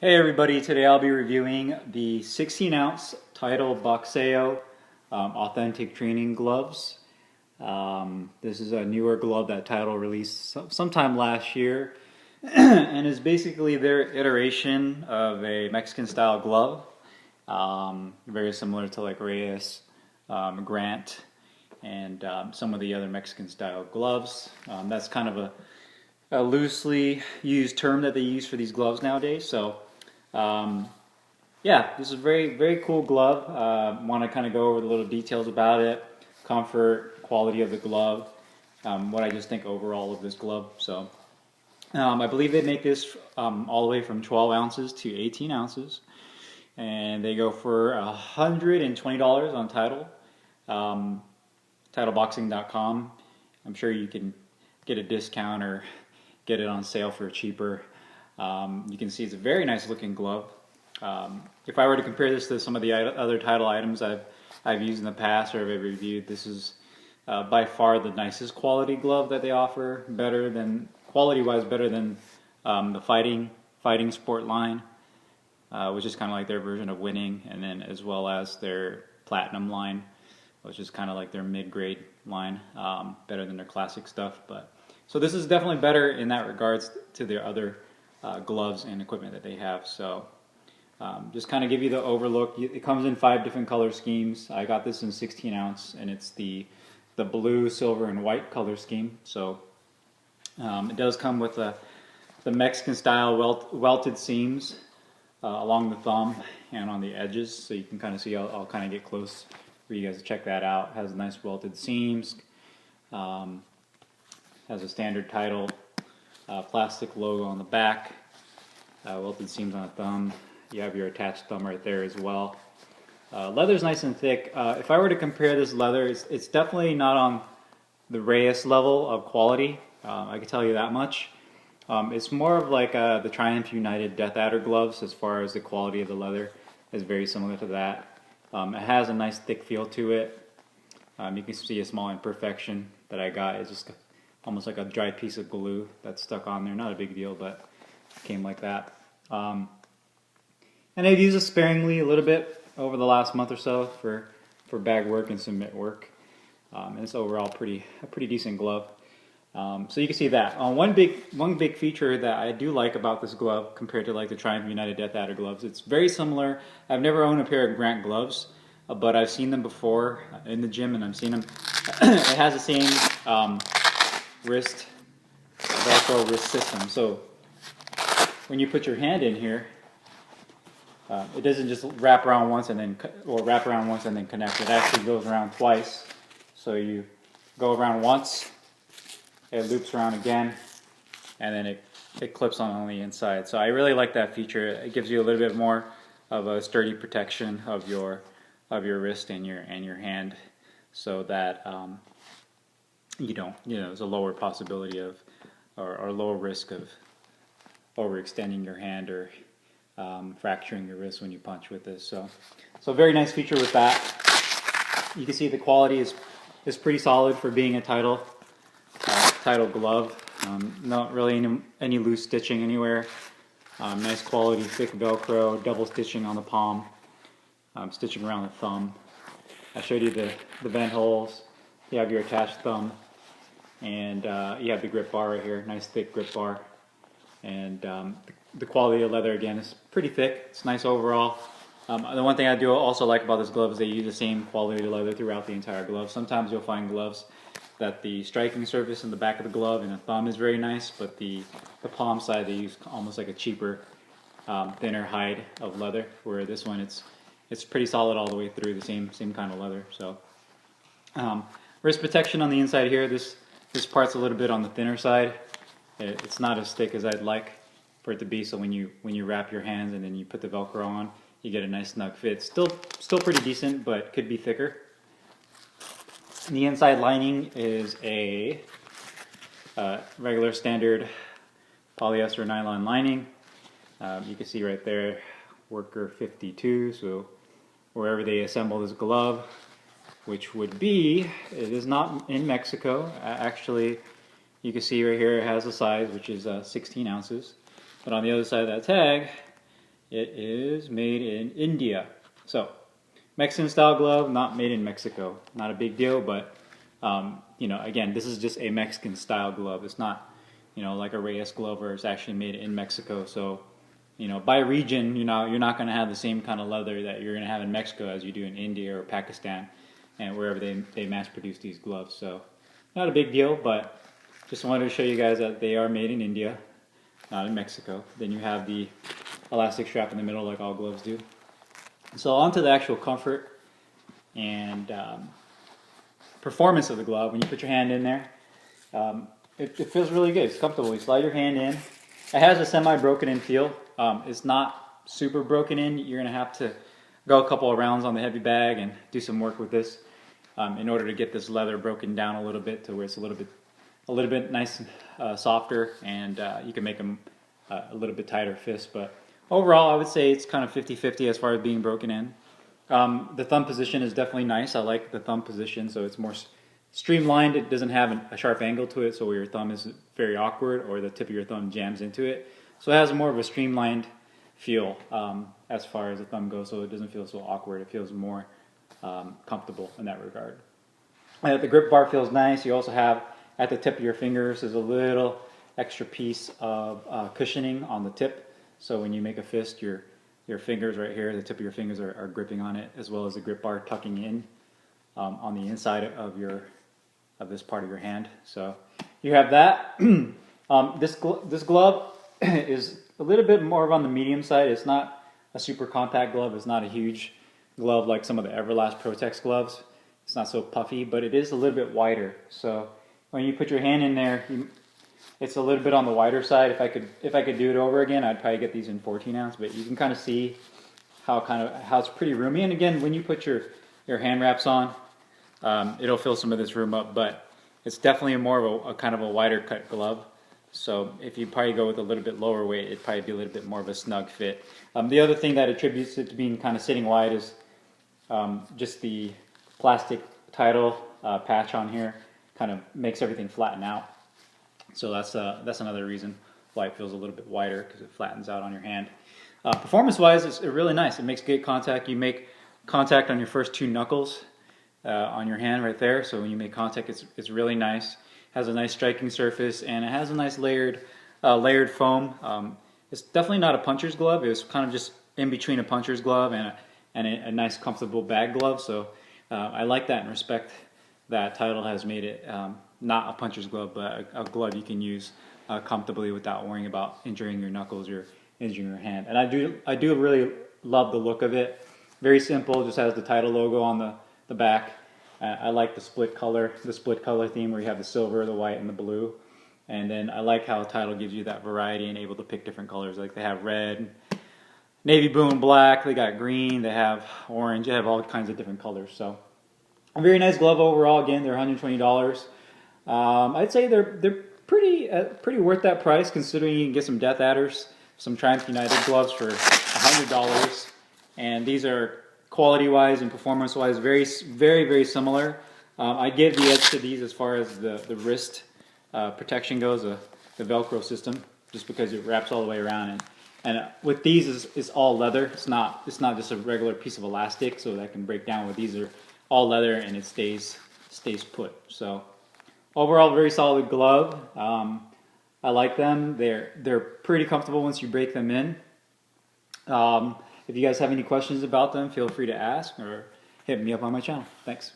Hey everybody, today I'll be reviewing the 16 ounce Title Boxeo authentic training gloves. This is a newer glove that Title released sometime last year and is basically their iteration of a Mexican style glove. Very similar to like Reyes, Grant, and some of the other Mexican style gloves. That's kind of a loosely used term that they use for these gloves nowadays. So yeah, this is a very cool glove. Want to kind of go over the little details about it, comfort, quality of the glove, what I just think overall of this glove. So I believe they make this all the way from 12 ounces to 18 ounces, and they go for $120 on Title, TitleBoxing.com. I'm sure you can get a discount or get it on sale for cheaper. You can see it's a very nice looking glove. If I were to compare this to some of the other Title items I've used in the past or I've reviewed, this is by far the nicest quality glove that they offer. Quality-wise, better than the fighting sport line, which is kind of like their version of Winning, and then as well as their Platinum line, which is kind of like their mid-grade line, better than their classic stuff. So this is definitely better in that regards to their other gloves and equipment that they have. So just kind of give you the overlook. It comes in 5 different color schemes. I got this in 16 ounce, and it's the blue, silver, and white color scheme. So it does come with the Mexican style welted seams along the thumb and on the edges. So you can kind of see, I'll kind of get close for you guys to check that out. It has nice welted seams. Has a standard Title plastic logo on the back, welted seams on the thumb. You have your attached thumb right there as well. Leather's nice and thick. If I were to compare this leather, it's definitely not on the Reyes level of quality. I can tell you that much. It's more of like the Triumph United Death Adder gloves as far as the quality of the leather is very similar to that. It has a nice thick feel to it. You can see a small imperfection that I got. It's just almost like a dry piece of glue that's stuck on there. Not a big deal, but it came like that. And I've used it sparingly a little bit over the last month or so for bag work and some mitt work. And it's overall a pretty decent glove. So you can see that. One big feature that I do like about this glove compared to like the Triumph United Death Adder gloves, it's very similar. I've never owned a pair of Grant gloves, but I've seen them before in the gym, and I've seen them. It has the same Velcro wrist system. So when you put your hand in here, it doesn't just wrap around once and then connect. It actually goes around twice. So you go around once, it loops around again, and then it clips on the inside. So I really like that feature. It gives you a little bit more of a sturdy protection of your wrist and your hand, so that there's a lower possibility of or lower risk of overextending your hand or fracturing your wrist when you punch with this. So very nice feature with that. You can see the quality is pretty solid for being a Title glove. Not really any loose stitching anywhere. Nice quality, thick Velcro, double stitching on the palm, stitching around the thumb. I showed you the vent holes. You have your attached thumb, and you have the grip bar right here, nice thick grip bar. And the quality of leather, again, is pretty thick. It's nice overall. The one thing I do also like about this glove is they use the same quality of leather throughout the entire glove. Sometimes you'll find gloves that the striking surface in the back of the glove and the thumb is very nice, but the palm side they use almost like a cheaper, thinner hide of leather. Where this one, it's pretty solid all the way through, the same kind of leather. So wrist protection on the inside here. This part's a little bit on the thinner side. It's not as thick as I'd like for it to be. So when you wrap your hands and then you put the Velcro on, you get a nice snug fit. Still pretty decent, but could be thicker. The inside lining is a regular standard polyester nylon lining. You can see right there, worker 52. So wherever they assemble this glove, which would be, it is not in Mexico. Actually, you can see right here it has a size which is 16 ounces. But on the other side of that tag, It is made in India. So, Mexican style glove, not made in Mexico. Not a big deal, but you know, again, this is just a Mexican style glove. It's not, you know, like a Reyes glove where it's actually made in Mexico. So, you know, by region, you know, you're not going to have the same kind of leather that you're going to have in Mexico as you do in India or Pakistan and wherever they mass produce these gloves. So, not a big deal, but just wanted to show you guys that they are made in India, not in Mexico. Then you have the elastic strap in the middle like all gloves do. So on to the actual comfort and performance of the glove. When you put your hand in there, it feels really good. It's comfortable. You slide your hand in. It has a semi-broken in feel. It's not super broken in. You're going to have to go a couple of rounds on the heavy bag and do some work with this in order to get this leather broken down a little bit to where it's a little bit nice and softer, and you can make them a little bit tighter fist. But overall, I would say it's kind of 50-50 as far as being broken in. The thumb position is definitely nice. I like the thumb position, so it's more streamlined. It doesn't have a sharp angle to it, so where your thumb is very awkward or the tip of your thumb jams into it. So it has more of a streamlined feel as far as the thumb goes, so it doesn't feel so awkward. It feels more comfortable in that regard. The grip bar feels nice. You also have at the tip of your fingers is a little extra piece of cushioning on the tip. So when you make a fist, your fingers right here, the tip of your fingers are gripping on it, as well as the grip bar tucking in on the inside of this part of your hand. So you have that. This glove is a little bit more on the medium side. It's not a super compact glove. It's not a huge glove like some of the Everlast Protex gloves. It's not so puffy, but it is a little bit wider. So when you put your hand in there, it's a little bit on the wider side. If I could do it over again, I'd probably get these in 14 ounce. But you can kind of see how it's pretty roomy. And again, when you put your hand wraps on, it'll fill some of this room up. But it's definitely more of a kind of a wider cut glove. So if you probably go with a little bit lower weight, it'd probably be a little bit more of a snug fit. The other thing that attributes it to being kind of sitting wide is just the plastic title patch on here kind of makes everything flatten out. So that's another reason why it feels a little bit wider, because it flattens out on your hand. Performance-wise, it's really nice. It makes good contact. You make contact on your first two knuckles on your hand right there. So when you make contact, it's really nice. Has a nice striking surface, and it has a nice layered foam. It's definitely not a puncher's glove. It's kind of just in between a puncher's glove and a nice comfortable bag glove. So I like that and respect that Title has made it not a puncher's glove, but a glove you can use comfortably without worrying about injuring your knuckles or injuring your hand. And I do really love the look of it. Very simple. Just has the Title logo on the back. I like the split color theme where you have the silver, the white, and the blue. And then I like how Title gives you that variety and able to pick different colors. Like they have red, navy blue, and black. They got green. They have orange. They have all kinds of different colors. So a very nice glove overall. Again, they're $120. I'd say they're pretty worth that price, considering you can get some Death Adders, some Triumph United gloves for $100. And these are quality-wise and performance-wise very, very, very similar. I give the edge to these as far as the wrist protection goes, the Velcro system, just because it wraps all the way around. And with these, it's all leather. It's not just a regular piece of elastic, so that can break down. With these are all leather, and it stays put. So overall, very solid glove. I like them. They're pretty comfortable once you break them in. If you guys have any questions about them, feel free to ask or hit me up on my channel. Thanks.